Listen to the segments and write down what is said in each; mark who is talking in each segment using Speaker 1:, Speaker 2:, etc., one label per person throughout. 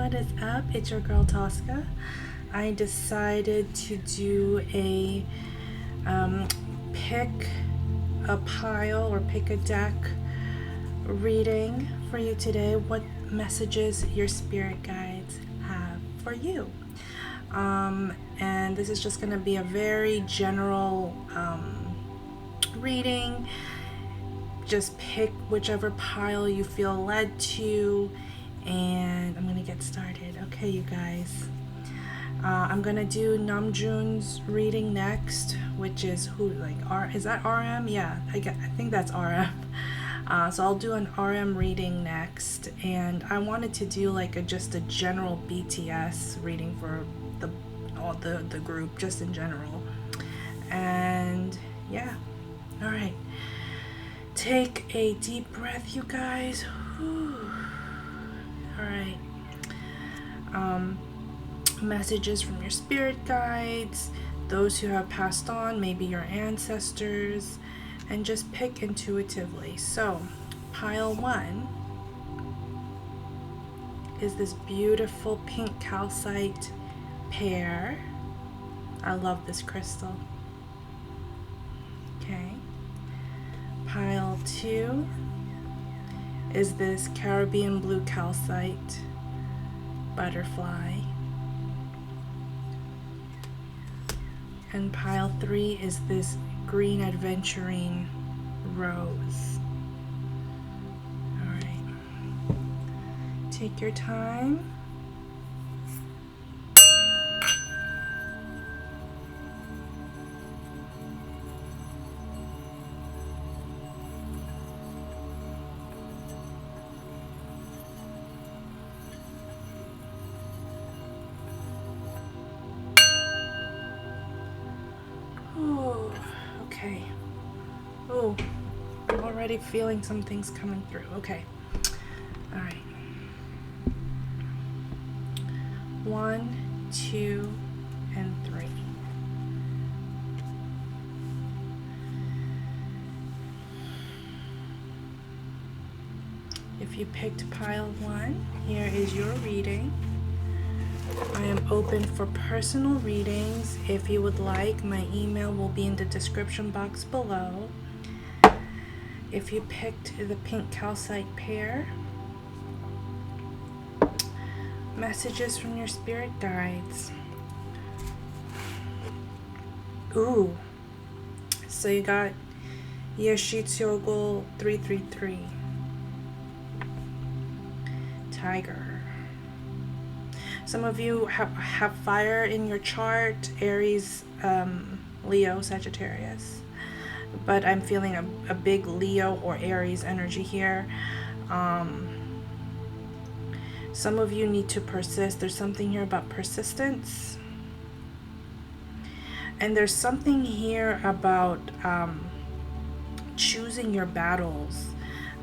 Speaker 1: what is up? It's your girl Tosca. I decided to do a pick a pile or pick a deck reading for you today. What messages your spirit guides have for you. And this is just going to be a very general reading. Just pick whichever pile you feel led to, and I'm gonna get started. Okay, you guys. I'm gonna do Namjoon's reading next, which is is that RM? Yeah, I think that's RM. So I'll do an RM reading next, and I wanted to do just a general BTS reading for the group, just in general. And yeah, all right. Take a deep breath, you guys. Whew. All right. Messages from your spirit guides, those who have passed on, maybe your ancestors, and just pick intuitively. So, pile 1 is this beautiful pink calcite pear. I love this crystal. Okay. Pile 2 is this Caribbean blue calcite butterfly. And pile 3 is this green adventurine rose. All right. Take your time. Okay. Oh, I'm already feeling some things coming through. Okay. All right. 1, 2, and 3. If you picked pile 1, here is your reading. I am open for personal readings. If you would like, my email will be in the description box below. If you picked the pink calcite pear, messages from your spirit guides. Ooh, so you got Yeshitsyogul 333, Tiger. Some of you have fire in your chart, Aries, Leo, Sagittarius. But I'm feeling a big Leo or Aries energy here. Some of you need to persist. There's something here about persistence. And there's something here about choosing your battles.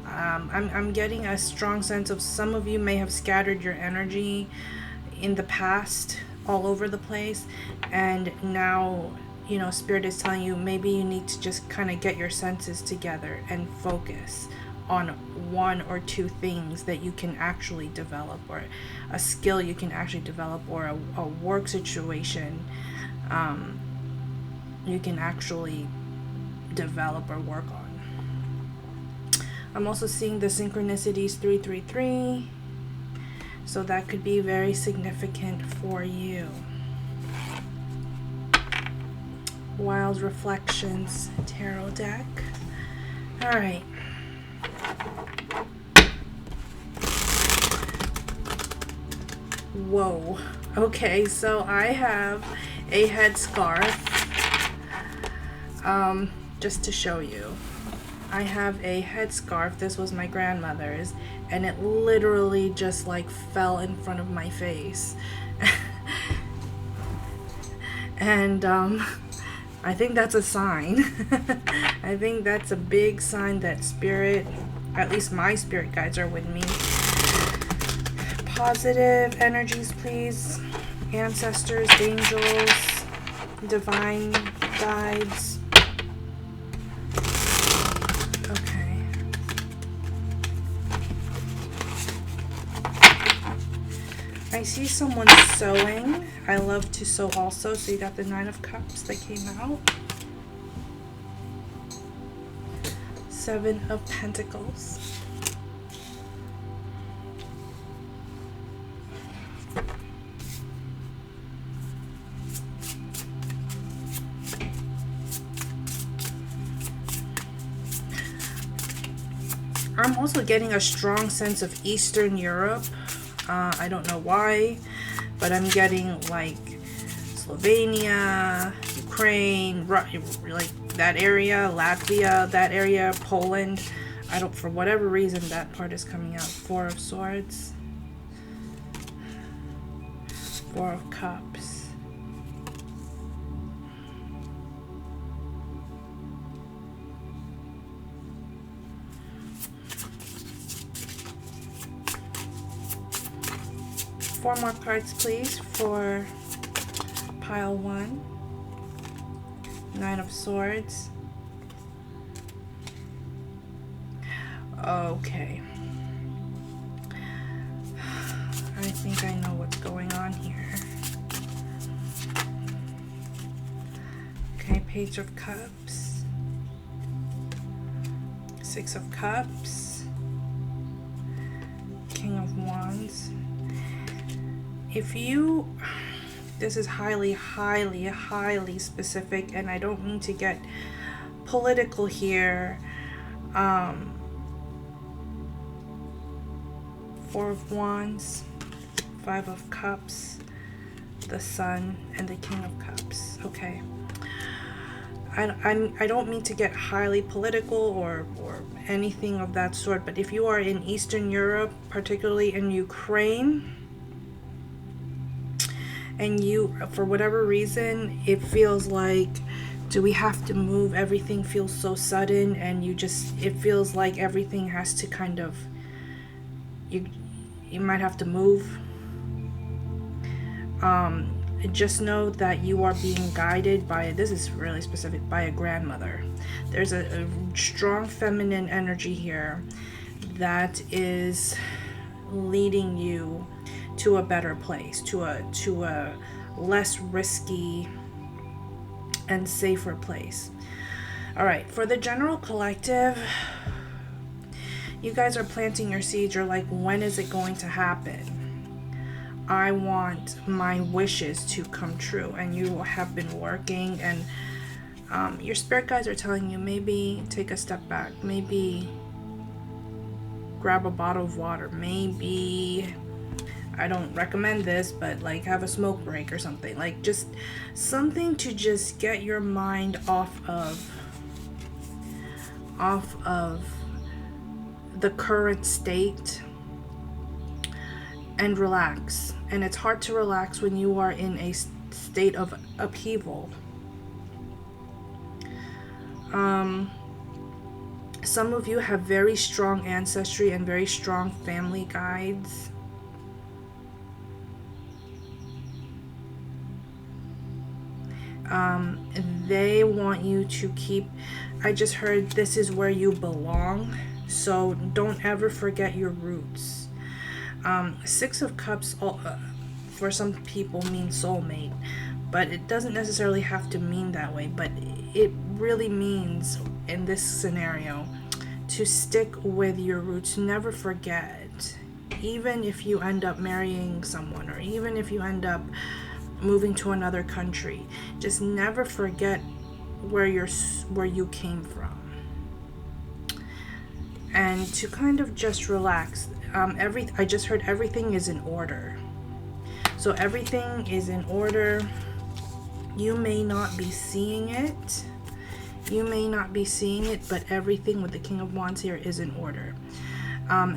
Speaker 1: I'm getting a strong sense of some of you may have scattered your energy in the past all over the place, and now spirit is telling you maybe you need to just kind of get your senses together and focus on 1 or 2 things that you can actually develop, or a skill you can actually develop, or a work situation you can actually develop or work on. I'm also seeing the synchronicities 333. So that could be very significant for you. Wild Reflections Tarot deck. All right. Whoa. Okay, so I have a headscarf. Just to show you. I have a headscarf. This was my grandmother's, and it literally just fell in front of my face. And I think that's a sign. I think that's a big sign that spirit, at least my spirit guides, are with me. Positive energies, please. Ancestors, angels, divine guides. I see someone sewing. I love to sew also. So you got the Nine of Cups that came out. Seven of Pentacles. I'm also getting a strong sense of Eastern Europe. I don't know why, but I'm getting like Slovenia, Ukraine, like that area, Latvia, that area, Poland. I don't, for whatever reason, that part is coming out. Four of Swords, Four of Cups. Four more cards, please, for pile one. Nine of Swords. Okay. I think I know what's going on here. Okay, Page of Cups. Six of Cups. King of Wands. If you, this is highly, highly, highly specific, and I don't mean to get political here. Four of Wands, Five of Cups, the Sun, and the King of Cups. Okay. I don't mean to get highly political or anything of that sort, but if you are in Eastern Europe, particularly in Ukraine, and you, for whatever reason, it feels like, do we have to move? Everything feels so sudden, and it feels like everything has to kind of, you might have to move. Just know that you are being guided by, this is really specific, by a grandmother. There's a strong feminine energy here that is leading you to a better place, to a less risky and safer place. All right, for the general collective, you guys are planting your seeds. You're like, when is it going to happen? I want my wishes to come true, and you have been working, and your spirit guides are telling you, maybe take a step back, maybe grab a bottle of water, maybe, I don't recommend this, but like have a smoke break or something, like just something to just get your mind off of the current state and relax. And it's hard to relax when you are in a state of upheaval. Some of you have very strong ancestry and very strong family guides. They want you to keep, I just heard, this is where you belong, so don't ever forget your roots. Six of Cups, for some people, means soulmate, but it doesn't necessarily have to mean that way, but it really means, in this scenario, to stick with your roots. Never forget, even if you end up marrying someone, or even if you end up moving to another country, just never forget where you came from, and to kind of just relax. I just heard everything is in order, so everything is in order. You may not be seeing it, but everything with the King of Wands here is in order.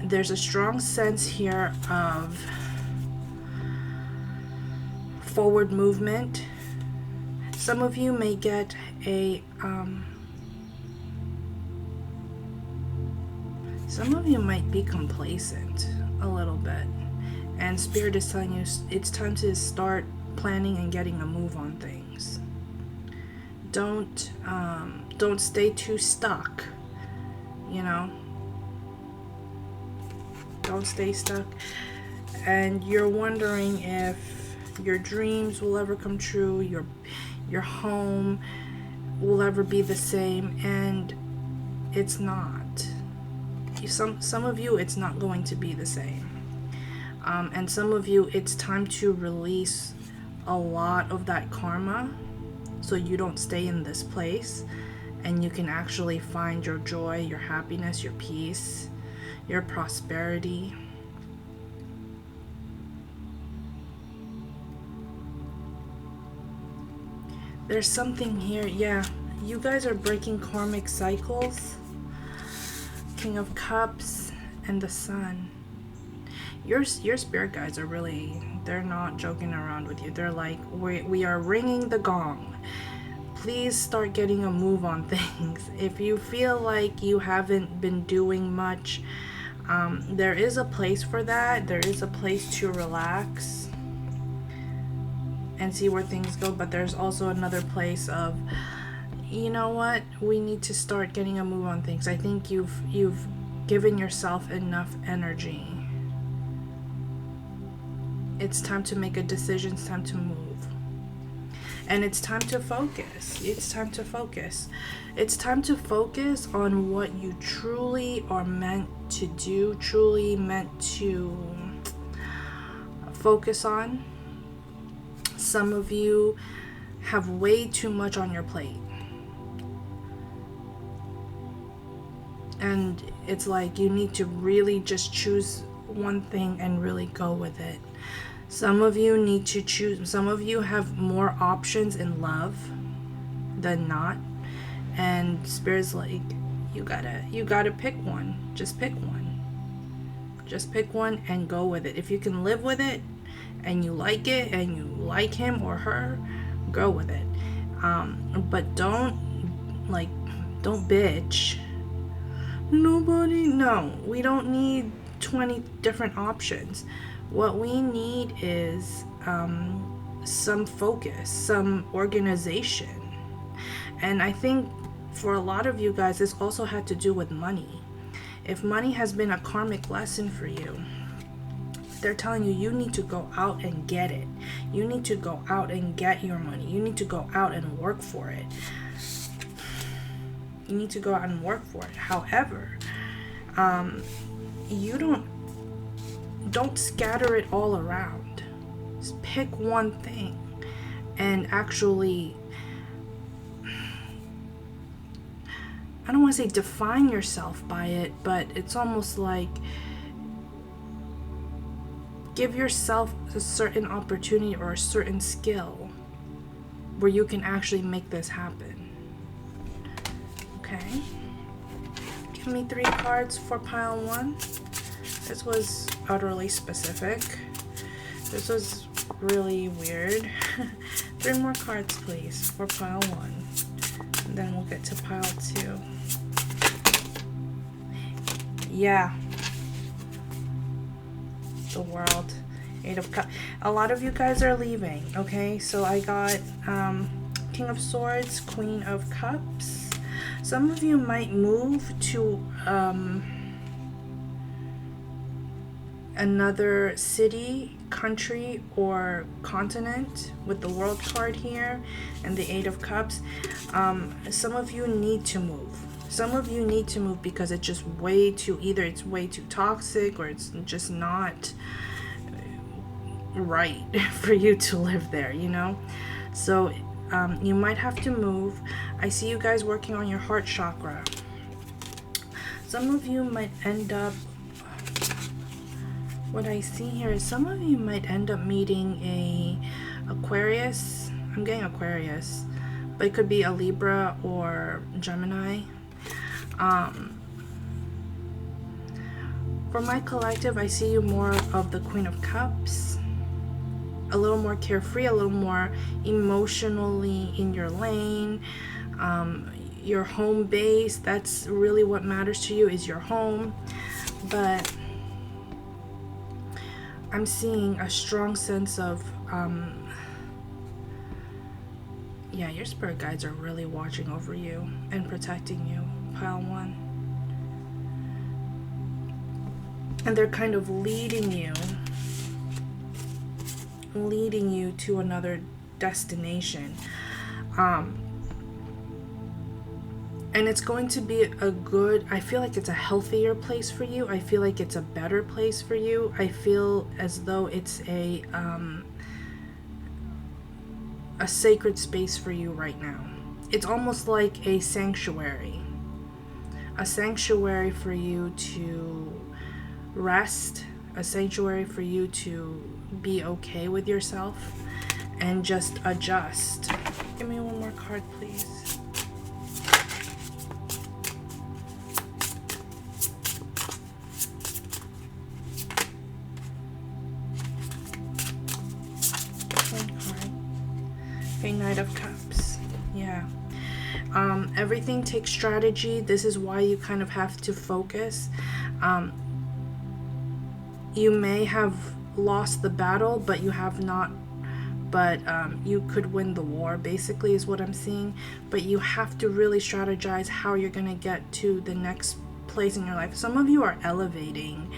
Speaker 1: There's a strong sense here of forward movement. Some of you may get some of you might be complacent a little bit, and Spirit is telling you it's time to start planning and getting a move on things. Don't stay too stuck, you know. Don't stay stuck. and you're wondering if your dreams will ever come true, your home will ever be the same, and it's not. Some of you, it's not going to be the same. And some of you, it's time to release a lot of that karma so you don't stay in this place, and you can actually find your joy, your happiness, your peace, your prosperity. There's something here. Yeah, you guys are breaking karmic cycles. King of Cups and the Sun. Your spirit guides are really, they're not joking around with you. They're like, we are ringing the gong. Please start getting a move on things. If you feel like you haven't been doing much, there is a place for that. There is a place to relax and see where things go, but there's also another place of, you know what, we need to start getting a move on things. I think you've given yourself enough energy. It's time to make a decision. It's time to move, and it's time to focus. It's time to focus. It's time to focus on what you truly are meant to do, truly meant to focus on. Some of you have way too much on your plate. And it's like you need to really just choose one thing and really go with it. Some of you need to choose. Some of you have more options in love than not. And Spirit's like, you gotta pick one. Just pick one. Just pick one and go with it. If you can live with it, and you like it, and you like him or her, go with it. But don't bitch. No, we don't need 20 different options. What we need is some focus, some organization. And I think for a lot of you guys, this also had to do with money. If money has been a karmic lesson for you, they're telling you, you need to go out and get it. You need to go out and get your money. You need to go out and work for it. You need to go out and work for it. However, you don't scatter it all around. Just pick one thing and actually, I don't want to say define yourself by it, but it's almost like give yourself a certain opportunity or a certain skill where you can actually make this happen. Okay. Give me 3 cards for pile 1. This was utterly specific. This was really weird. 3 more cards, please, for pile 1. And then we'll get to pile 2. Yeah. The World. 8 of Cups. A lot of you guys are leaving, okay? So I got King of Swords, Queen of Cups. Some of you might move to another city, country, or continent with the World card here and the 8 of Cups. Some of you need to move. Some of you need to move because it's just either it's way too toxic or it's just not right for you to live there, you know? So you might have to move. I see you guys working on your heart chakra. Some of you might end up, what I see here is some of you might end up meeting a Aquarius. I'm getting Aquarius, but it could be a Libra or Gemini. For my collective, I see you more of the Queen of Cups, a little more carefree, a little more emotionally in your lane, your home base. That's really what matters to you, is your home. But I'm seeing a strong sense of yeah, your spirit guides are really watching over you and protecting you, pile 1. And they're kind of leading you leading you to another destination. And it's going to be a good, I feel like it's a healthier place for you. I feel like it's a better place for you. I feel as though it's a sacred space for you right now. It's almost like a sanctuary for you to rest, a sanctuary for you to be okay with yourself and just adjust. Give me one more card, please. Okay, Knight of Cups. Yeah. Everything takes strategy. This is why you kind of have to focus. You may have lost the battle, but you have not. But you could win the war, basically, is what I'm seeing. But you have to really strategize how you're going to get to the next place in your life. Some of you are elevating,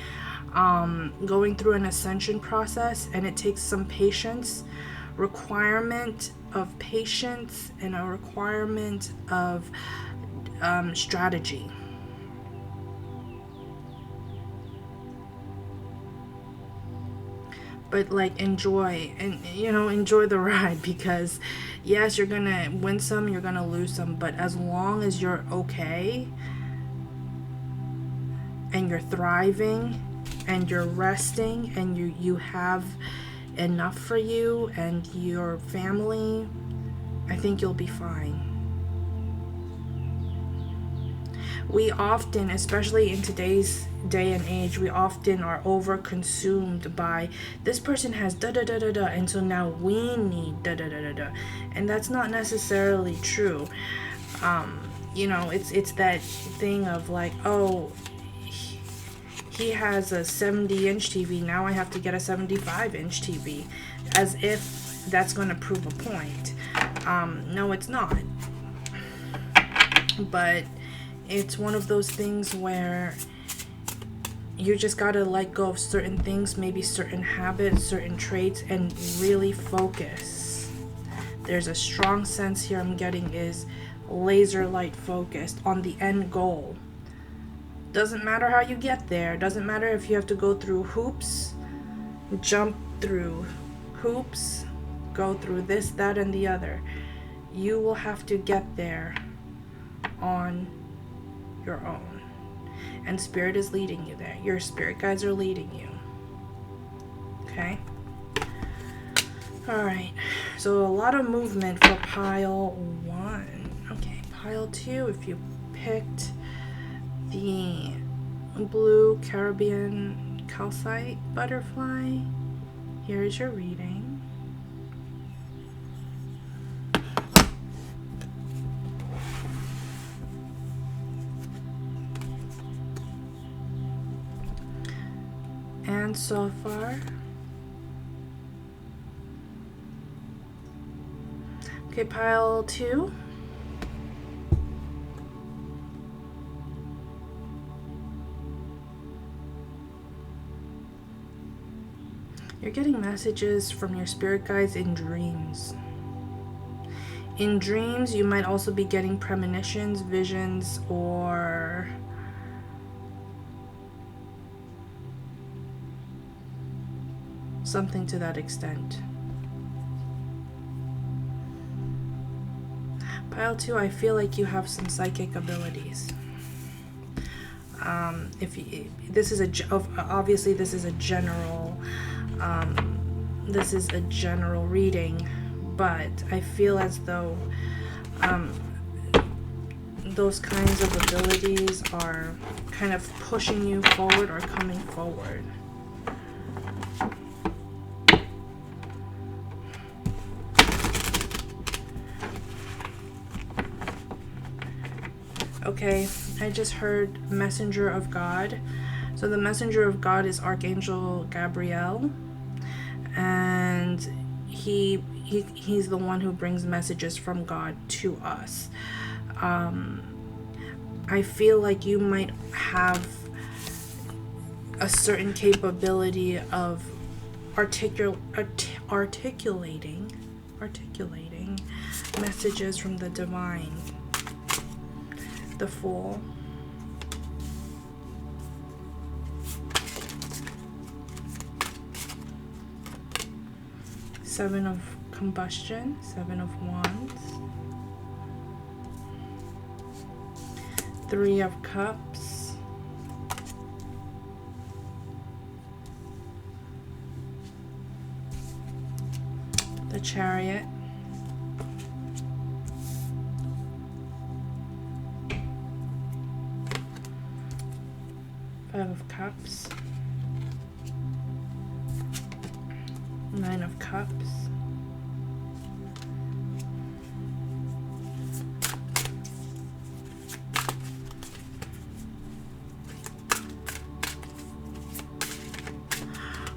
Speaker 1: going through an ascension process, and it takes some patience, requirement of patience, and a requirement of strategy. But like, enjoy, and enjoy the ride, because yes, you're gonna win some, you're gonna lose some, but as long as you're okay and you're thriving and you're resting and you have enough for you and your family, I think you'll be fine. We often, especially in today's day and age, we often are over consumed by this person has da da da da da, and so now we need da da da da da, and that's not necessarily true. It's that thing of like, oh, he has a 70-inch TV, now I have to get a 75-inch TV, as if that's going to prove a point. No, it's not. But it's one of those things where you just gotta let go of certain things, maybe certain habits, certain traits, and really focus. There's a strong sense here I'm getting is laser light focused on the end goal. Doesn't matter how you get there. Doesn't matter if you have to go through hoops, jump through hoops, go through this, that, and the other. You will have to get there on your own, and Spirit is leading you there. Your spirit guides are leading you. Okay, all right, so a lot of movement for pile 1. Okay, pile 2, if you picked the blue Caribbean calcite butterfly, here is your reading. And so far, okay, pile 2. You're getting messages from your spirit guides in dreams. In dreams, you might also be getting premonitions, visions, or something to that extent. Pile 2, I feel like you have some psychic abilities. This is obviously this is a general reading, but I feel as though those kinds of abilities are kind of pushing you forward or coming forward. Okay, I just heard Messenger of God. So the Messenger of God is Archangel Gabriel, and he's the one who brings messages from God to us. I feel like you might have a certain capability of articulating messages from the divine. The Fool. Seven of Combustion, Seven of Wands. Three of Cups. The Chariot. Five of Cups. Nine of Cups.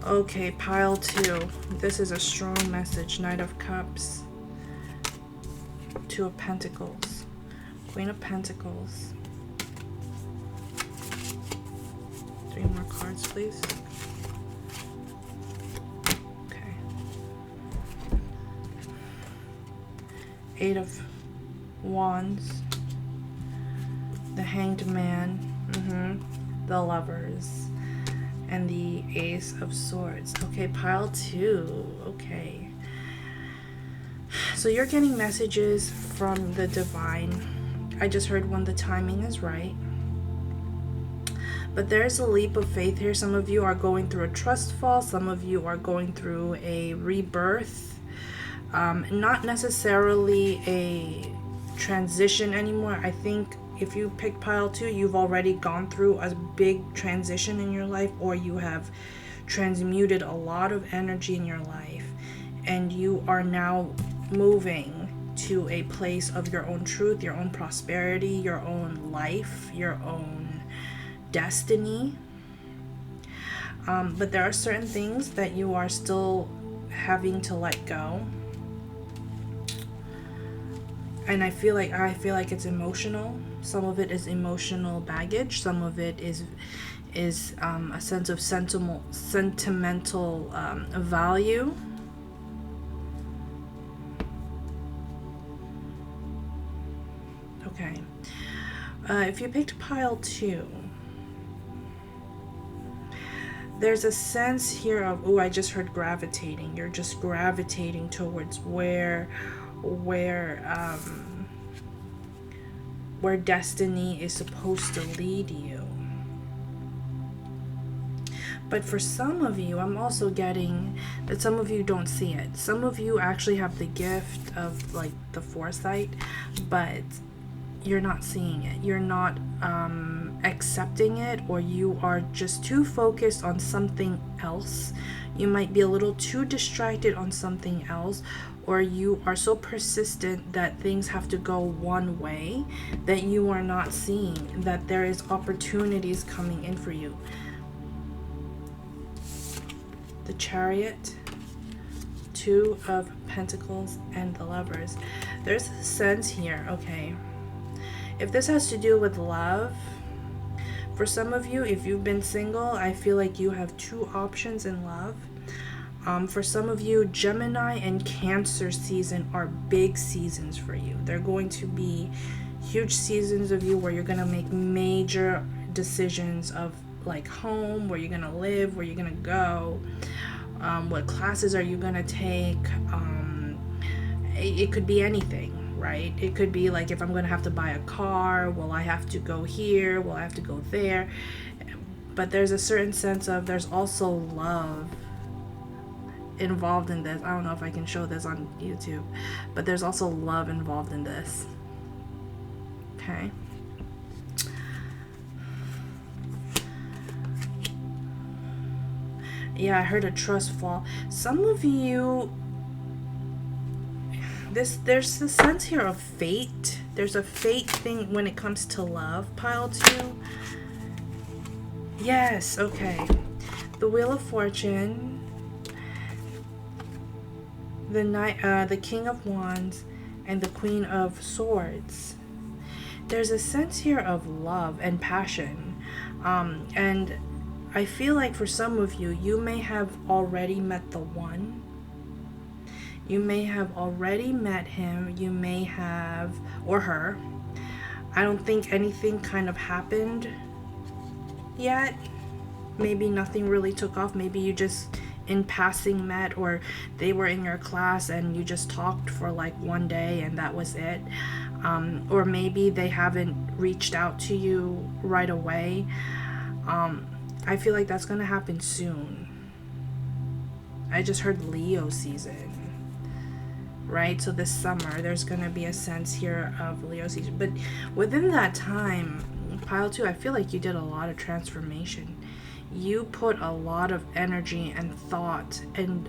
Speaker 1: Okay, pile 2. This is a strong message. Knight of Cups. Two of Pentacles. Queen of Pentacles. 3 more cards, please. Okay. Eight of Wands. The Hanged Man. The Lovers. And the Ace of Swords. Okay, pile 2. Okay. So you're getting messages from the divine. I just heard when the timing is right. But there's a leap of faith here. Some of you are going through a trust fall. Some of you are going through a rebirth. Not necessarily a transition anymore. I think if you picked pile 2, you've already gone through a big transition in your life, or you have transmuted a lot of energy in your life, and you are now moving to a place of your own truth, your own prosperity, your own life, your own destiny. But there are certain things that you are still having to let go. And I feel like it's emotional. Some of it is emotional baggage. Some of it is a sense of sentimental value. Okay. If you picked pile 2, there's a sense here of, I just heard gravitating. You're just gravitating towards where destiny is supposed to lead you. But for some of you, I'm also getting that some of you don't see it. Some of you actually have the gift of like the foresight, but you're not seeing it. You're not accepting it, or you are just too focused on something else. You might be a little too distracted on something else, or you are so persistent that things have to go one way that you are not seeing that there is opportunities coming in for you. The Chariot, Two of Pentacles, and the Lovers. There's a sense here, okay, if this has to do with love, for some of you, if you've been single, I feel like you have 2 options in love. For some of you, Gemini and Cancer season are big seasons for you. They're going to be huge seasons of you where you're going to make major decisions of like home, where you're going to live, where you're going to go, what classes are you going to take. It could be anything. Right? It could be like, if I'm going to have to buy a car, will I have to go here? Will I have to go there? But there's a certain sense of, there's also love involved in this. I don't know if I can show this on YouTube, but there's also love involved in this. Okay. Yeah, I heard a trust fall. Some of you, there's a sense here of fate. There's a fate thing when it comes to love, pile 2. Yes, okay. The Wheel of Fortune, the King of Wands, and the Queen of Swords. There's a sense here of love and passion, and I feel like for some of you, you may have already met the one. You may have already met him. You may have, or her. I don't think anything kind of happened yet. Maybe nothing really took off. Maybe you just in passing met, or they were in your class and you just talked for like one day and that was it. Or maybe they haven't reached out to you right away. I feel like that's gonna happen soon. I just heard Leo season, right? So this summer there's gonna be a sense here of Leo season, but within that time, pile 2, I feel like you did a lot of transformation. You put a lot of energy and thought and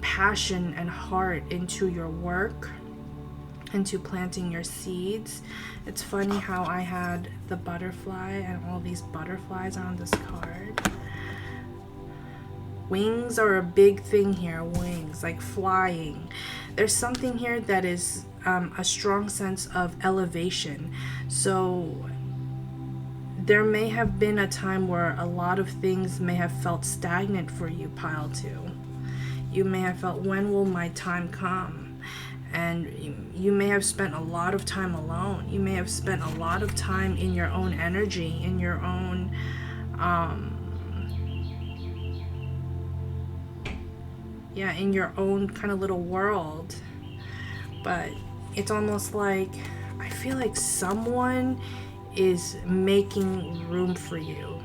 Speaker 1: passion and heart into your work, into planting your seeds. It's funny how I had the butterfly and all these butterflies on this card. Wings are a big thing here. Wings, like flying. There's something here that is a strong sense of elevation. So there may have been a time where a lot of things may have felt stagnant for you, pile 2. You may have felt, when will my time come? And you may have spent a lot of time alone. You may have spent a lot of time in your own energy, in your own in your own kind of little world. But it's almost like, I feel like someone is making room for you.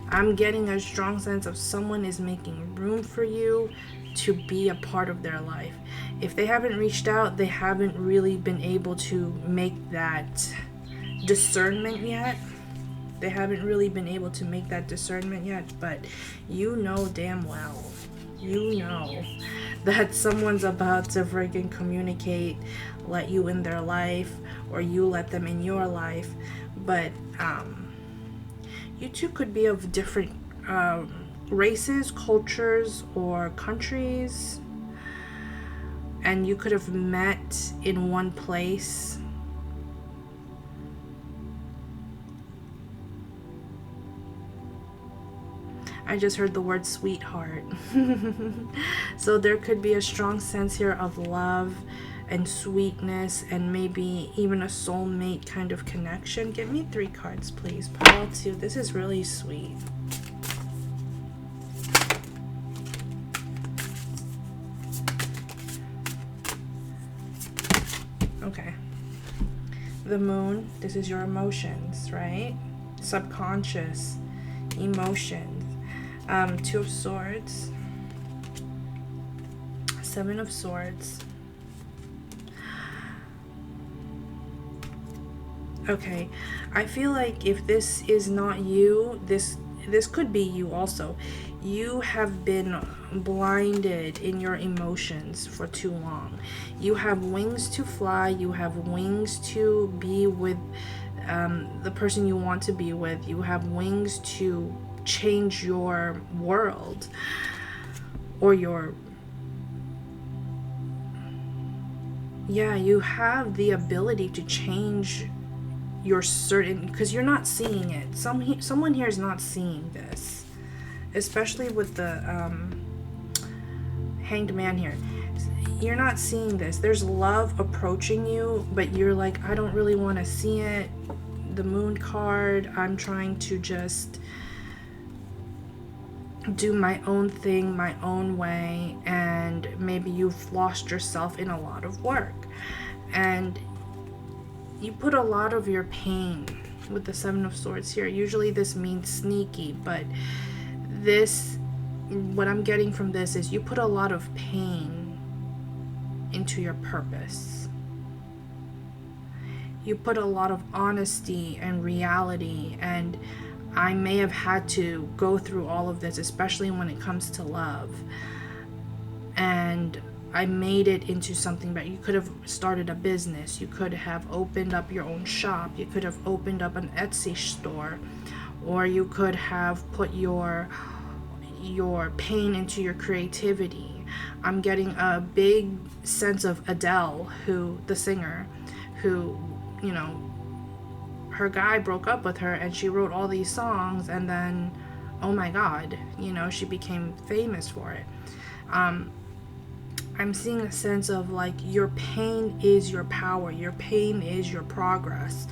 Speaker 1: I'm getting a strong sense of someone is making room for you to be a part of their life. If they haven't reached out, they haven't really been able to make that discernment yet. They haven't really been able to make that discernment yet, but you know damn well, you know that someone's about to freaking communicate, let you in their life, or you let them in your life. But you two could be of different races, cultures, or countries, and you could have met in one place. I just heard the word sweetheart. So there could be a strong sense here of love and sweetness, and maybe even a soulmate kind of connection. Give me 3 cards, please. Pile 2. This is really sweet. Okay. The moon. This is your emotions, right? Subconscious emotions. 2 of Swords. 7 of Swords. Okay, I feel like if this is not you, this could be you also. You have been blinded in your emotions for too long. You have wings to fly. You have wings to be with the person you want to be with. You have wings to change your world, or you have the ability to change your certain, because you're not seeing it. Someone here is not seeing this, especially with the Hanged Man here. You're not seeing this. There's love approaching you, but you're like, I don't really want to see it. The Moon card, I'm trying to just do my own thing, my own way, and maybe you've lost yourself in a lot of work, and you put a lot of your pain with the 7 of Swords here. Usually this means sneaky, but this, what I'm getting from this is you put a lot of pain into your purpose. You put a lot of honesty and reality, and I may have had to go through all of this, especially when it comes to love. And I made it into something that you could have started a business. You could have opened up your own shop. You could have opened up an Etsy store, or you could have put your pain into your creativity. I'm getting a big sense of Adele, who, the singer, who, her guy broke up with her and she wrote all these songs, and then, oh my God, you know, she became famous for it. I'm seeing a sense of like your pain is your power, your pain is your progress.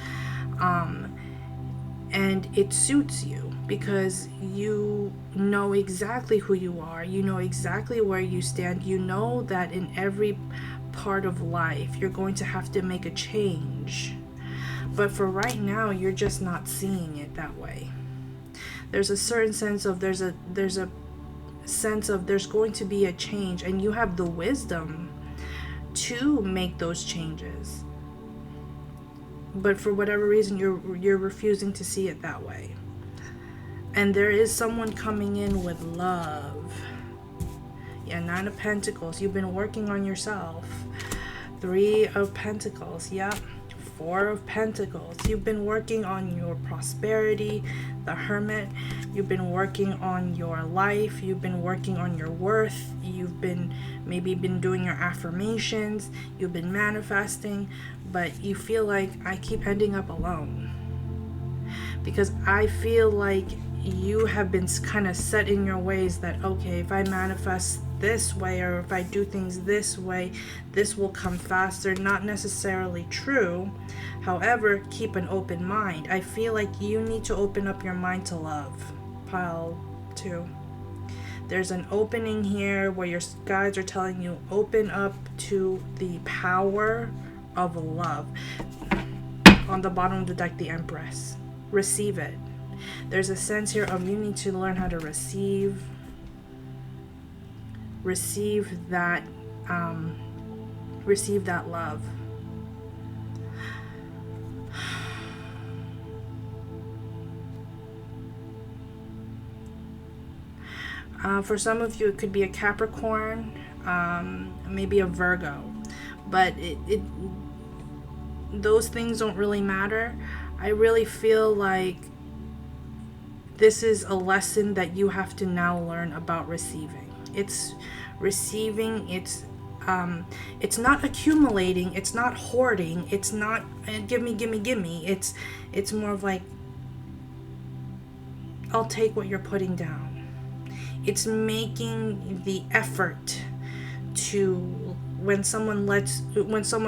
Speaker 1: And it suits you because you know exactly who you are, you know exactly where you stand, you know that in every part of life you're going to have to make a change. But for right now, you're just not seeing it that way. There's a certain sense of there's a sense of there's going to be a change, and you have the wisdom to make those changes. But for whatever reason, you're refusing to see it that way. And there is someone coming in with love. Yeah, 9 of Pentacles. You've been working on yourself. 3 of Pentacles. Yep. 4 of Pentacles. You've been working on your prosperity. The Hermit. You've been working on your life. You've been working on your worth. You've been maybe been doing your affirmations. You've been manifesting. But you feel like I keep ending up alone. Because I feel like you have been kind of set in your ways that, okay, if I manifest this way or if I do things this way, this will come faster. Not necessarily true. However, keep an open mind. I feel like you need to open up your mind to love. Pile 2. There's an opening here where your guides are telling you open up to the power of love. On the bottom of the deck, the Empress. Receive it. There's a sense here of you need to learn how to receive that love. For some of you, it could be a Capricorn, maybe a Virgo, but those things don't really matter. I really feel like this is a lesson that you have to now learn about receiving. It's receiving. It's not accumulating. It's not hoarding. It's not give me. It's more of like, I'll take what you're putting down. It's making the effort to, when someone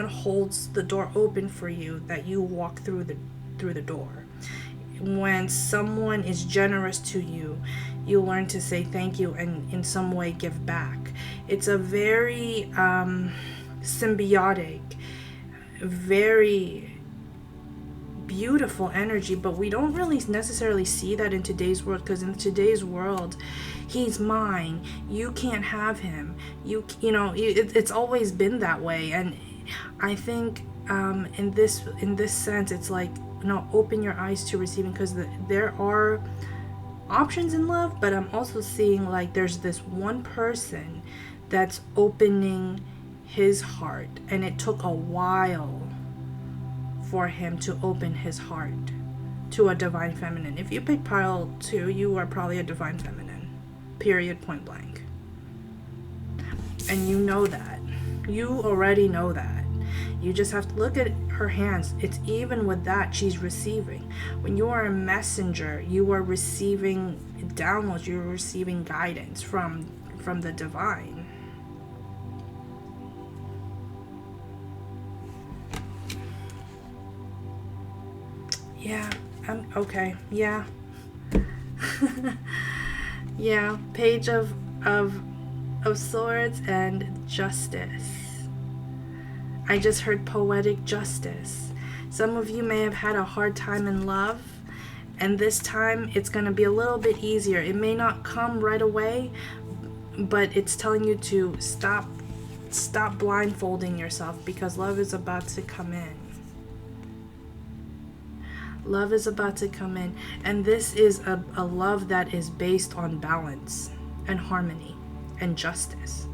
Speaker 1: holds the door open for you, that you walk through the door. When someone is generous to you, you learn to say thank you and in some way give back. It's a very symbiotic, very beautiful energy, but we don't really necessarily see that in today's world, because in today's world, he's mine, you can't have him, you know, it's always been that way. And I think in this sense, it's like, no, open your eyes to receiving, because there are options in love, but I'm also seeing like there's this one person that's opening his heart, and it took a while for him to open his heart to a divine feminine. If you pick pile 2, you are probably a divine feminine, period, point blank. And you know that. You already know that. You just have to look at her hands. It's even with that, she's receiving. When you are a messenger, you are receiving downloads, you're receiving guidance from the divine. Yeah, okay, yeah. Yeah, Page of Swords and Justice. I just heard poetic justice. Some of you may have had a hard time in love, and this time it's going to be a little bit easier. It may not come right away, but it's telling you to stop blindfolding yourself, because love is about to come in. Love is about to come in, and this is a love that is based on balance and harmony and justice.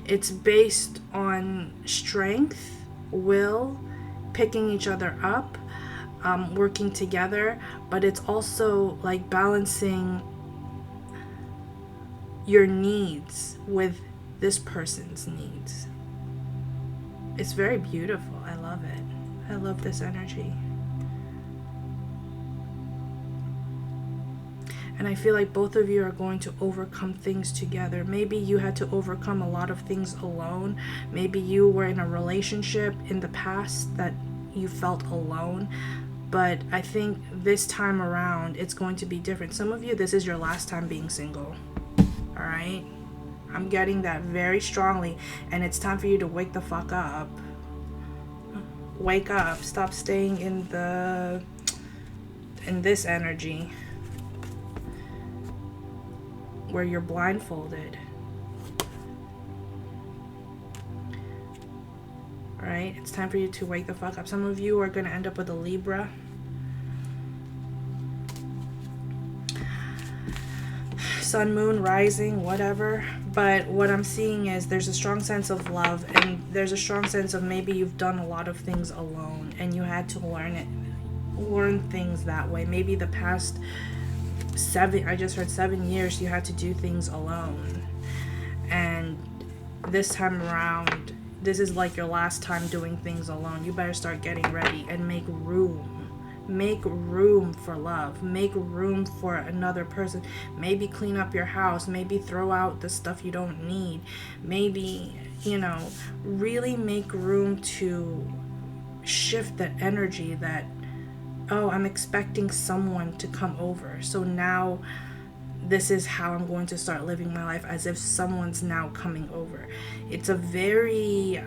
Speaker 1: It's based on strength, will, picking each other up, working together, but it's also like balancing your needs with this person's needs. It's very beautiful. I love it. I love this energy. And I feel like both of you are going to overcome things together. Maybe you had to overcome a lot of things alone. Maybe you were in a relationship in the past that you felt alone. But I think this time around, it's going to be different. Some of you, this is your last time being single. All right? I'm getting that very strongly. And it's time for you to wake the fuck up. Wake up. Stop staying in this energy where you're blindfolded. All right, it's time for you to wake the fuck up. Some of you are going to end up with a Libra. Sun, moon, rising, whatever. But what I'm seeing is there's a strong sense of love, and there's a strong sense of maybe you've done a lot of things alone and you had to learn things that way. Maybe the past 7 years you had to do things alone, and this time around, this is like your last time doing things alone. You better start getting ready and make room for love, make room for another person. Maybe clean up your house, maybe throw out the stuff you don't need, maybe, really make room to shift that energy that, oh, I'm expecting someone to come over, so now this is how I'm going to start living my life, as if someone's now coming over. It's a very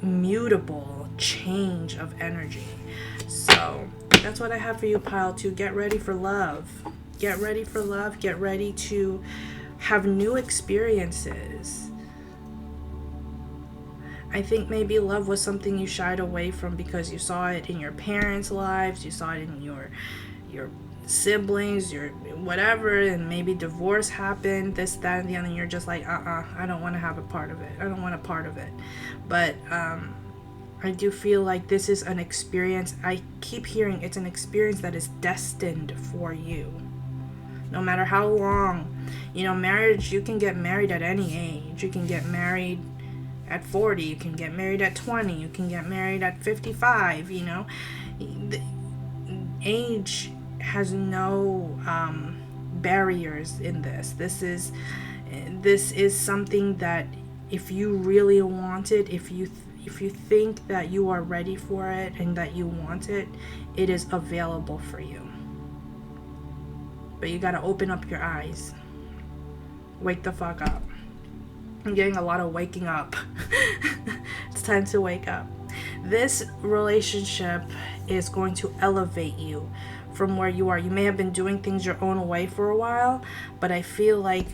Speaker 1: mutable change of energy. So that's what I have for you, Pile 2. Get ready for love. Get ready for love. Get ready to have new experiences. I think maybe love was something you shied away from because you saw it in your parents' lives, you saw it in your siblings, your whatever, and maybe divorce happened, this, that, and the other, and you're just like, I don't want to have a part of it. I don't want a part of it. But I do feel like this is an experience. I keep hearing it's an experience that is destined for you. No matter how long, marriage, you can get married at any age. You can get married at 40, you can get married at 20, you can get married at 55, The age has no barriers in this. This is something that if you really want it, if you think that you are ready for it and that you want it, it is available for you. But you got to open up your eyes. Wake the fuck up. I'm getting a lot of waking up. It's time to wake up. This relationship is going to elevate you from where you are. You may have been doing things your own way for a while, but I feel like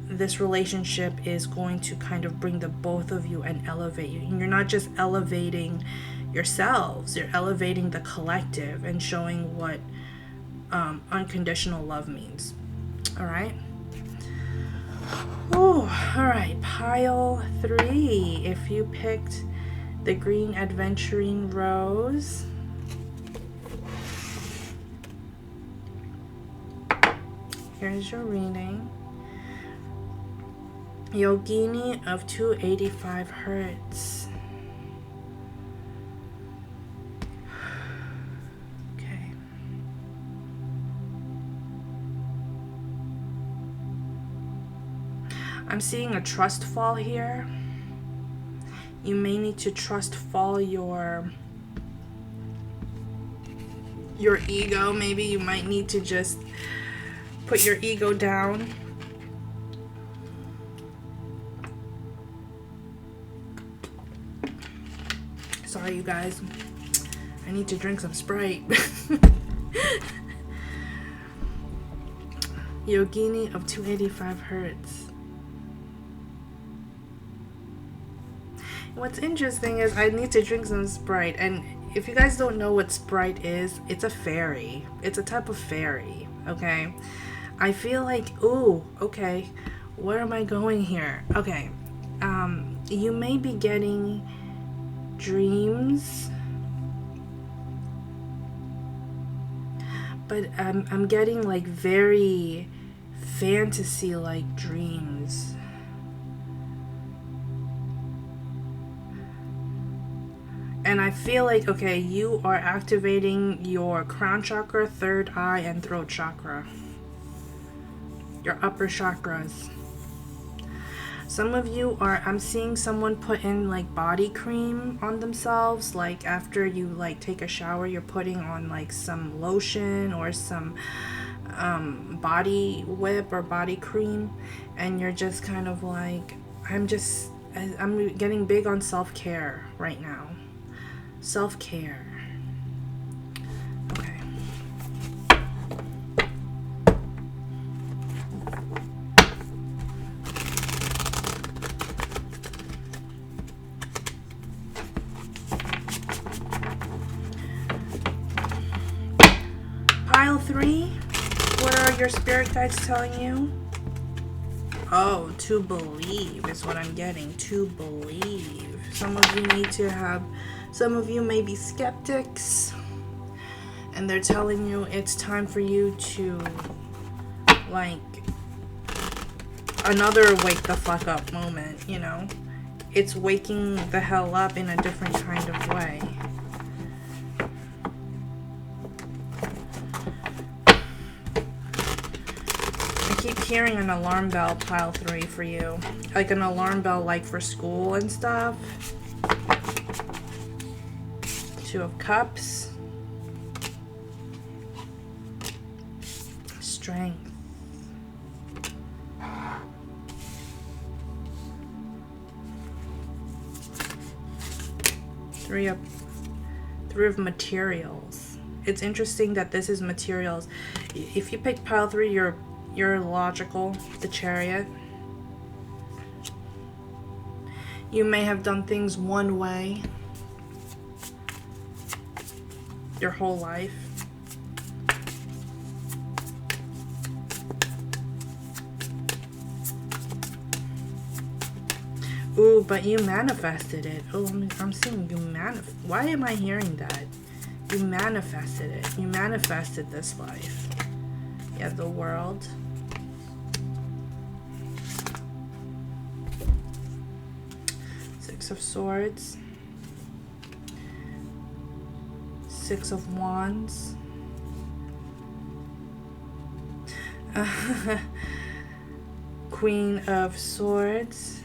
Speaker 1: this relationship is going to kind of bring the both of you and elevate you. And you're not just elevating yourselves, you're elevating the collective and showing what unconditional love means. All right? Oh, all right, Pile 3. If you picked the green adventuring rose, here's your reading. Yogini of 285 hertz. Okay. I'm seeing a trust fall here. You may need to trust fall your ego. Maybe you might need to just put your ego down. Sorry, you guys. I need to drink some Sprite. Yogini of 285 hertz. What's interesting is I need to drink some Sprite, and if you guys don't know what Sprite is, it's a fairy. It's a type of fairy, okay? I feel like, ooh, okay, where am I going here? Okay, you may be getting dreams, but I'm getting like very fantasy-like dreams. And I feel like, okay, you are activating your crown chakra, third eye, and throat chakra. Your upper chakras. Some of you are, I'm seeing someone put in like body cream on themselves. Like after you like take a shower, you're putting on like some lotion or some body whip or body cream. And you're just kind of like, I'm getting big on self-care right now. Self-care. Okay. Pile 3, what are your spirit guides telling you? Oh, to believe is what I'm getting. To believe. Some of you need to have, some of you may be skeptics, and they're telling you it's time for you to, like, another wake the fuck up moment, you know? It's waking the hell up in a different kind of way. I keep hearing an alarm bell, pile 3, for you. Like an alarm bell like for school and stuff. 2 of Cups. Strength. 3 of Materials. It's interesting that this is materials. If you pick pile 3, you're logical, the Chariot. You may have done things one way your whole life. Ooh, but you manifested it. Oh, I'm seeing you Why am I hearing that? You manifested it. You manifested this life. Yeah, the World. Six of Swords. 6 of Wands. Queen of Swords.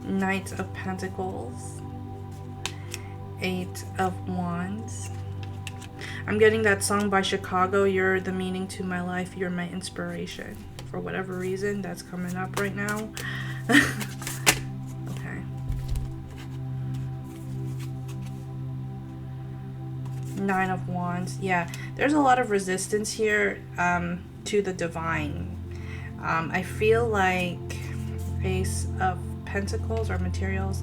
Speaker 1: Knight of Pentacles. 8 of Wands. I'm getting that song by Chicago, You're the Meaning to My Life, You're My Inspiration. For whatever reason, that's coming up right now. Okay. 9 of Wands. Yeah, there's a lot of resistance here to the divine. I feel like Ace of Pentacles or Materials,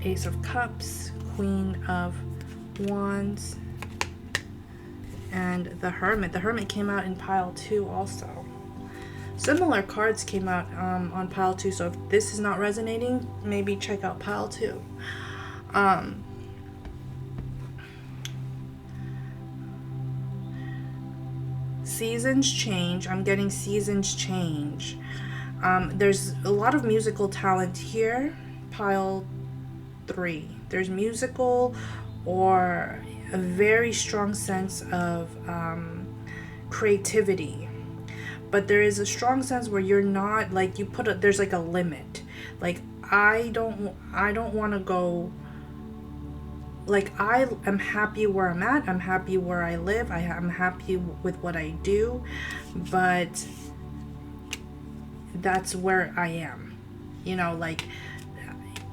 Speaker 1: Ace of Cups, Queen of Wands, and the Hermit. The Hermit came out in pile 2 also. Similar cards came out on pile 2, so if this is not resonating, maybe check out pile 2. Seasons change. I'm getting seasons change. There's a lot of musical talent here, pile 3. There's musical or a very strong sense of creativity, but there is a strong sense where you're not like, there's like a limit. Like I don't want to go, like I am happy where I'm at, I'm happy where I live, I'm happy with what I do, but that's where I am, you know. Like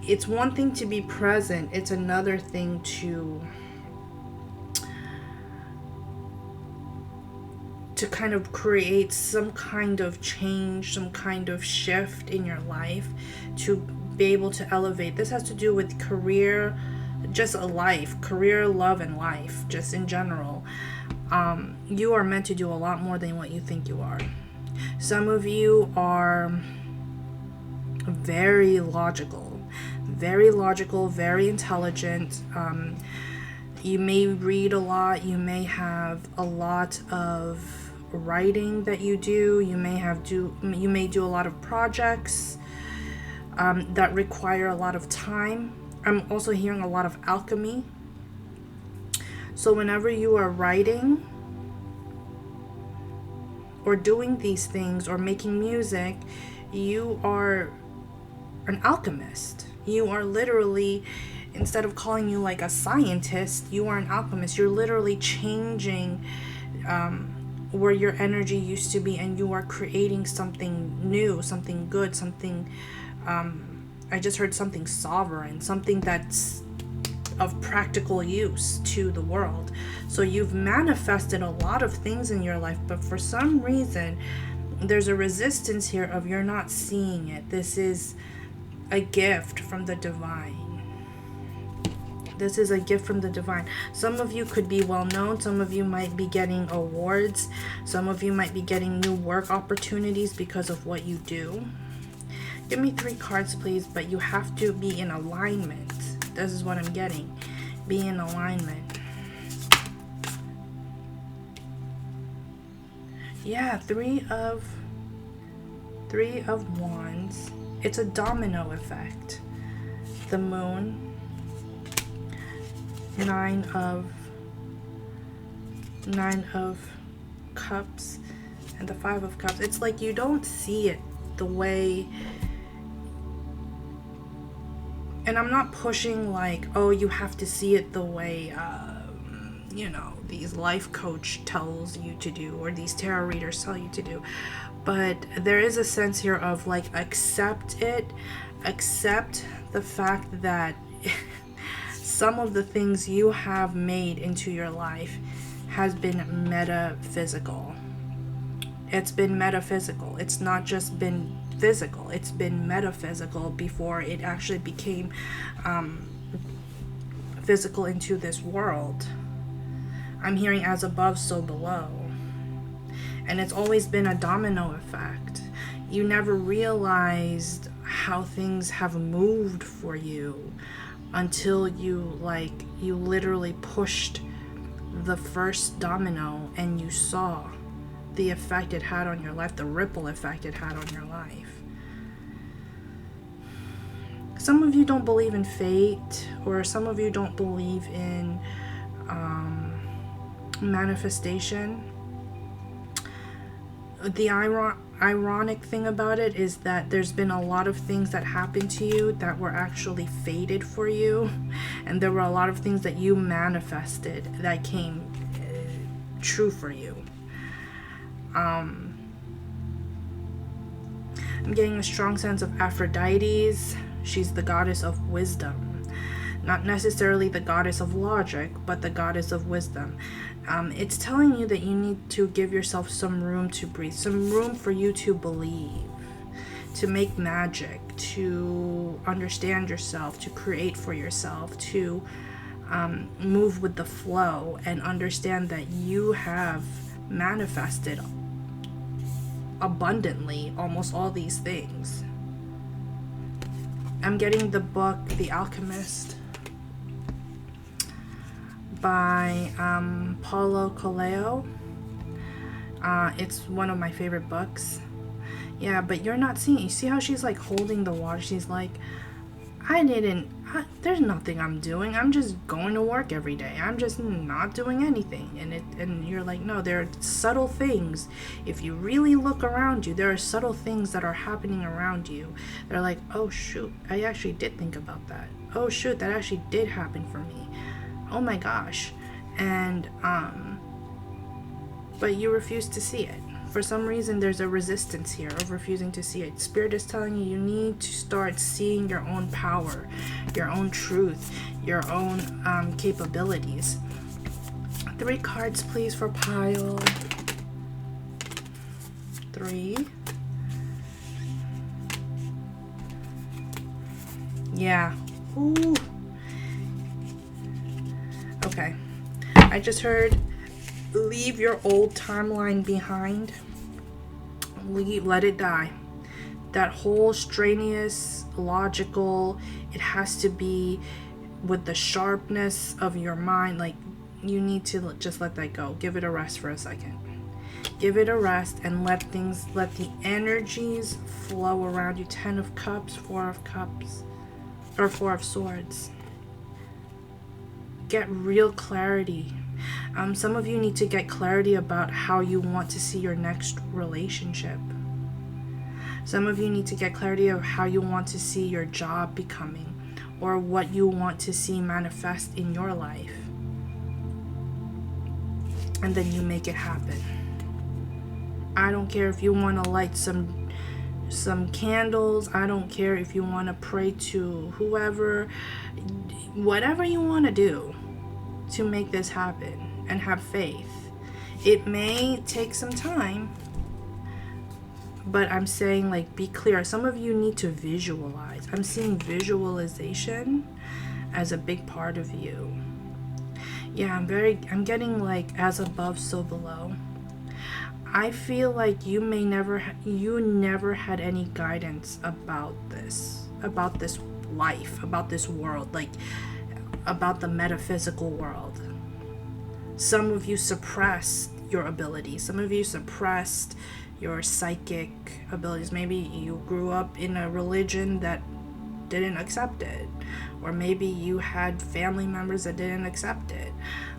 Speaker 1: it's one thing to be present, it's another thing to kind of create some kind of change, some kind of shift in your life to be able to elevate. This has to do with career, just a life, career, love, and life, just in general. You are meant to do a lot more than what you think you are. Some of you are very logical, very intelligent. You may read a lot, you may have a lot of writing that you do, you may do a lot of projects. that require a lot of time. I'm also hearing a lot of alchemy. So whenever you are writing or doing these things or making music, you are an alchemist. You are literally, instead of calling you like a scientist, you are an alchemist. You're literally changing where your energy used to be, and you are creating something new, something good, something, I just heard something sovereign, something that's of practical use to the world. So you've manifested a lot of things in your life, but for some reason there's a resistance here of you're not seeing it. This is a gift from the divine. This is a gift from the divine. Some of you could be well known. Some of you might be getting awards. Some of you might be getting new work opportunities because of what you do. Give me 3 cards, please, but you have to be in alignment. This is what I'm getting. Be in alignment. Yeah, 3 of Wands. It's a domino effect. The Moon. 9 of Cups and the 5 of Cups. It's like you don't see it the way, and I'm not pushing like, oh, you have to see it the way these life coach tells you to do, or these tarot readers tell you to do. But there is a sense here of like, accept it, accept the fact that some of the things you have made into your life has been metaphysical. It's been metaphysical. It's not just been physical. It's been metaphysical before it actually became physical into this world. I'm hearing as above, so below. And it's always been a domino effect. You never realized how things have moved for you until you literally pushed the first domino and you saw the effect it had on your life, the ripple effect it had on your life. Some of you don't believe in fate, or some of you don't believe in manifestation. The ironic thing about it is that there's been a lot of things that happened to you that were actually fated for you, and there were a lot of things that you manifested that came true for you. I'm getting a strong sense of Aphrodite's. She's the goddess of wisdom. Not necessarily the goddess of logic, but the goddess of wisdom. It's telling you that you need to give yourself some room to breathe, some room for you to believe, to make magic, to understand yourself, to create for yourself, to move with the flow, and understand that you have manifested abundantly almost all these things. I'm getting the book The Alchemist by Paulo Coelho. It's one of my favorite books. Yeah, but you're not seeing it. You see how she's like holding the water? She's like, there's nothing I'm doing. I'm just going to work every day. I'm just not doing anything. And you're like, no, there are subtle things. If you really look around you, there are subtle things that are happening around you. They're like, oh shoot, I actually did think about that. Oh shoot, that actually did happen for me. Oh my gosh. And but you refuse to see it. For some reason, there's a resistance here of refusing to see it. Spirit is telling you need to start seeing your own power, your own truth, your own capabilities. 3 cards, please, for pile 3. Yeah. Ooh. Okay. I just heard leave your old timeline behind. Let it die. That whole strenuous, logical, it has to be with the sharpness of your mind. Like, you need to just let that go. Give it a rest for a second. Give it a rest and let the energies flow around you. 10 of Cups, 4 of Cups, or 4 of Swords. Get real clarity. Some of you need to get clarity about how you want to see your next relationship. Some of you need to get clarity of how you want to see your job becoming, or what you want to see manifest in your life. And then you make it happen. I don't care if you want to light some candles. I don't care if you want to pray to whoever. Whatever you want to do to make this happen, and have faith. It may take some time, but I'm saying, like, be clear. Some of you need to visualize. I'm seeing visualization as a big part of you. Yeah, I'm getting like as above, so below. I feel like you never had any guidance about this life, about this world, like about the metaphysical world. Some of you suppressed your abilities. Some of you suppressed your psychic abilities. Maybe you grew up in a religion that didn't accept it, or maybe you had family members that didn't accept it.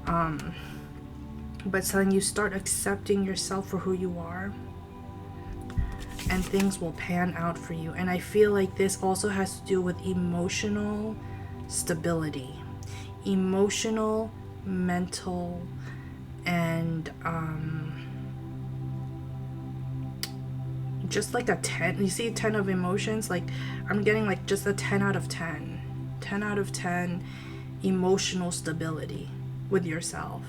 Speaker 1: But then you start accepting yourself for who you are, and things will pan out for you. And I feel like this also has to do with emotional stability, emotional, mental, and just like a 10. You see 10 of emotions? Like, I'm getting like just a 10 out of 10. 10 out of 10 emotional stability with yourself.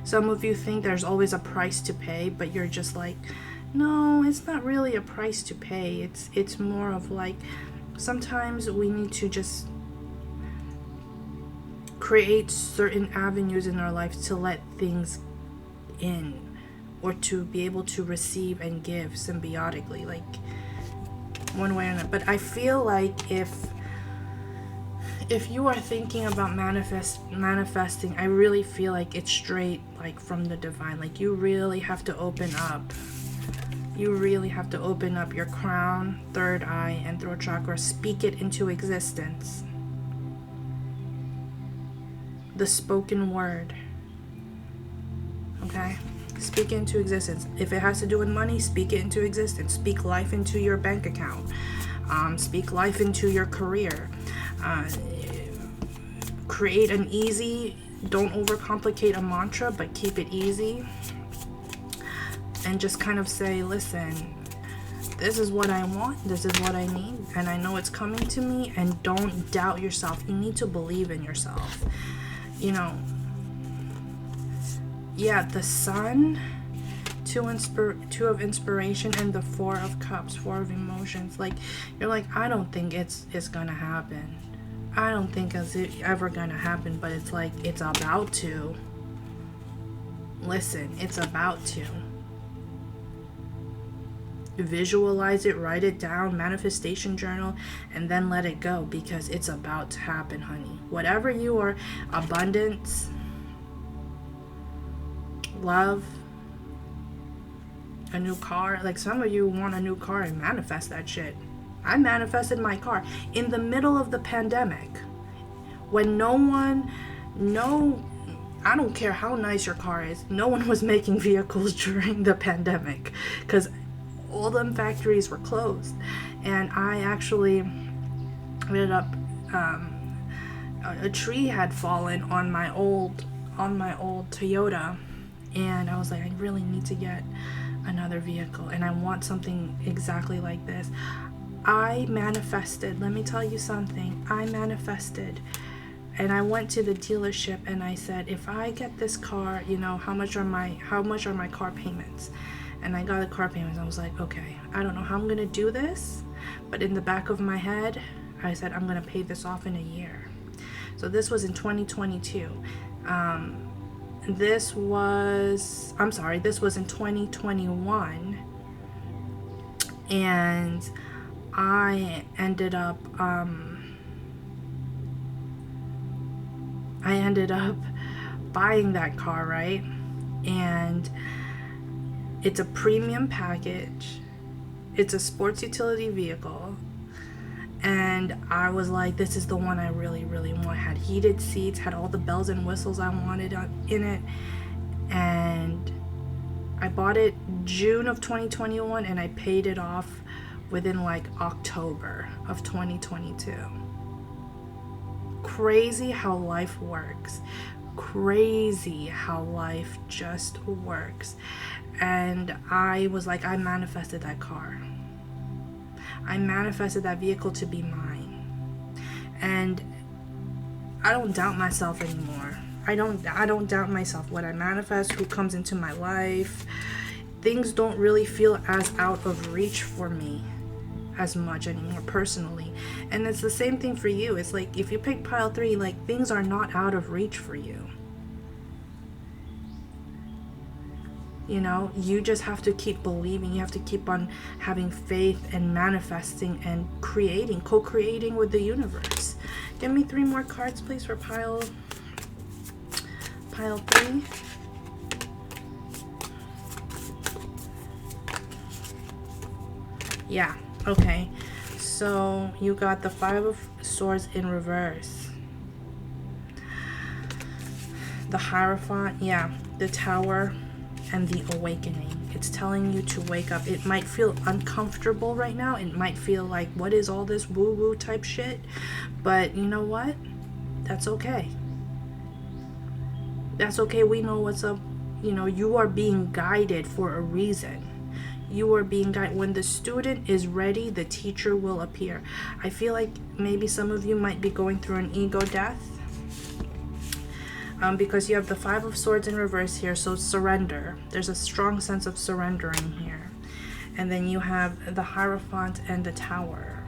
Speaker 1: Some of you think there's always a price to pay, but you're just like, no, it's not really a price to pay. It's more of like, sometimes we need to just create certain avenues in our life to let things in, or to be able to receive and give symbiotically, like one way or another. But I feel like if you are thinking about manifesting, I really feel like it's straight like from the divine. Like, you really have to open up. You really have to open up your crown, third eye, and throat chakra. Speak it into existence. The spoken word. Okay? Speak it into existence. If it has to do with money, speak it into existence. Speak life into your bank account. Speak life into your career. Create an easy, don't overcomplicate a mantra, but keep it easy. And just kind of say, listen, this is what I want, this is what I need, and I know it's coming to me. And don't doubt yourself. You need to believe in yourself. You know, yeah, the Sun, two of inspiration, and the 4 of Cups, 4 of emotions. Like, you're like, I don't think it's gonna happen. I don't think it's ever gonna happen, but it's like, it's about to. Listen, it's about to. Visualize it, write it down, manifestation journal, and then let it go, because it's about to happen, honey. Whatever you are, abundance, love, a new car. Like, some of you want a new car and manifest that shit. I manifested my car in the middle of the pandemic, when I don't care how nice your car is, no one was making vehicles during the pandemic, because all them factories were closed. And I actually ended up, a tree had fallen on my old Toyota, and I was like, I really need to get another vehicle, and I want something exactly like this. I manifested. Let me tell you something. I manifested. And I went to the dealership and I said, if I get this car, you know, how much are my car payments? And I got the car payments. I was like, okay, I don't know how I'm gonna do this, but in the back of my head, I said, I'm gonna pay this off in a year. So this was in 2022. This was in 2021. And I ended up I ended up buying that car, right? And it's a premium package. It's a sports utility vehicle. And I was like, this is the one I really, really want. Had heated seats, had all the bells and whistles I wanted in it. And I bought it June of 2021, and I paid it off within like October of 2022. Crazy how life works. Crazy how life just works. And I was like, I manifested that car. I manifested that vehicle to be mine. And I don't doubt myself anymore. I don't doubt myself. What I manifest, who comes into my life, things don't really feel as out of reach for me as much anymore personally. And it's the same thing for you. It's like if you pick pile 3, like things are not out of reach for you. You know, you just have to keep believing. You have to keep on having faith and manifesting and creating, co-creating with the universe. Give me 3 more cards, please, for pile 3. Yeah, okay. So you got the 5 of Swords in reverse. The Hierophant, yeah, the Tower, and the Awakening. It's telling you to wake up. It might feel uncomfortable right now. It might feel like, what is all this woo-woo type shit? But you know what? That's okay. That's okay. We know what's up. You know, you are being guided for a reason. You are being guided. When the student is ready, the teacher will appear. I feel like maybe some of you might be going through an ego death. Because you have the 5 of Swords in reverse here, so surrender. There's a strong sense of surrendering here. And then you have the Hierophant and the Tower.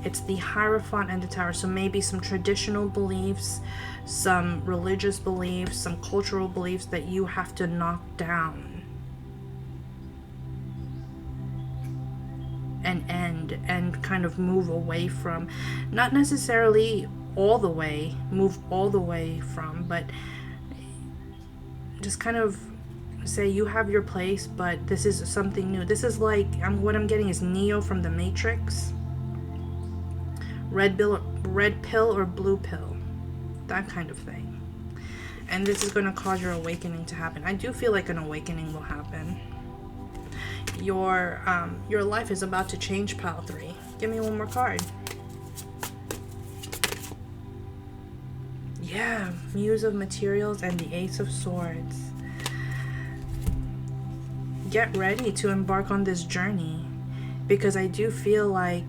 Speaker 1: It's the Hierophant and the Tower, so maybe some traditional beliefs, some religious beliefs, some cultural beliefs that you have to knock down and end and kind of move away from. Not necessarily move all the way from, but just kind of say you have your place, but this is something new. This is like, what I'm getting is Neo from the Matrix. Red pill or blue pill, that kind of thing. And this is going to cause your awakening to happen. I do feel like an awakening will happen. Your life is about to change, pile 3. Give me 1 more card. Yeah, Muse of Materials and the Ace of Swords. Get ready to embark on this journey, because I do feel like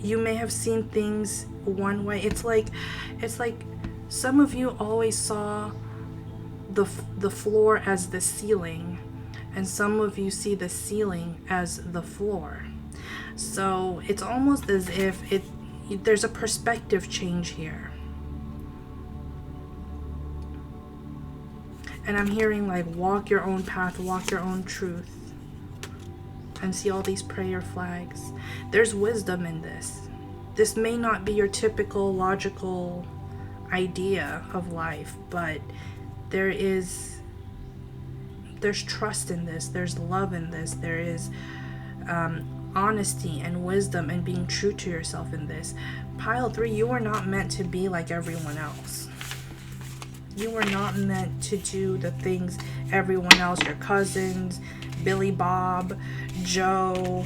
Speaker 1: you may have seen things one way. It's like some of you always saw the floor as the ceiling, and some of you see the ceiling as the floor. So it's almost as if there's a perspective change here. And I'm hearing like, walk your own path, walk your own truth. And see all these prayer flags. There's wisdom in this. This may not be your typical logical idea of life, but there's trust in this. There's love in this. There is honesty and wisdom and being true to yourself in this. Pile 3, you are not meant to be like everyone else. You are not meant to do the things everyone else, your cousins, Billy Bob, Joe,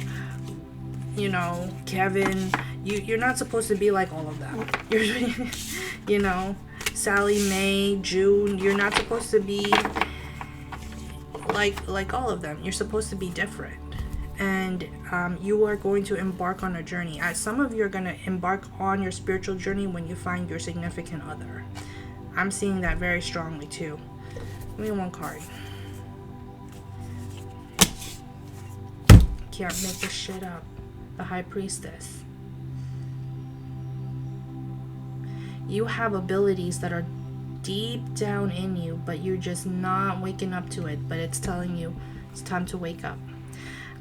Speaker 1: you know, Kevin. You're not supposed to be like all of them. You know, Sally Mae, June. You're not supposed to be like all of them. You're supposed to be different. And you are going to embark on a journey. Some of you are going to embark on your spiritual journey when you find your significant other. I'm seeing that very strongly too. Give me 1 card. Can't make this shit up. The High Priestess. You have abilities that are deep down in you, but you're just not waking up to it. But it's telling you it's time to wake up.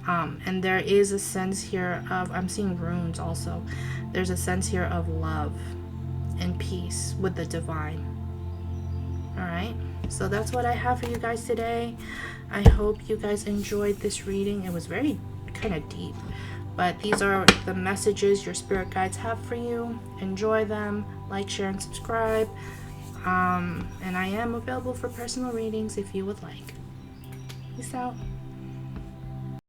Speaker 1: And there is a sense here of, I'm seeing runes also. there's a sense here of love and peace with the divine. All right, so that's what I have for you guys today. I hope you guys enjoyed this reading. It was very kind of deep, but these are the messages your spirit guides have for you. Enjoy them. Like, share, and subscribe. And I am available for personal readings if you would like. Peace out.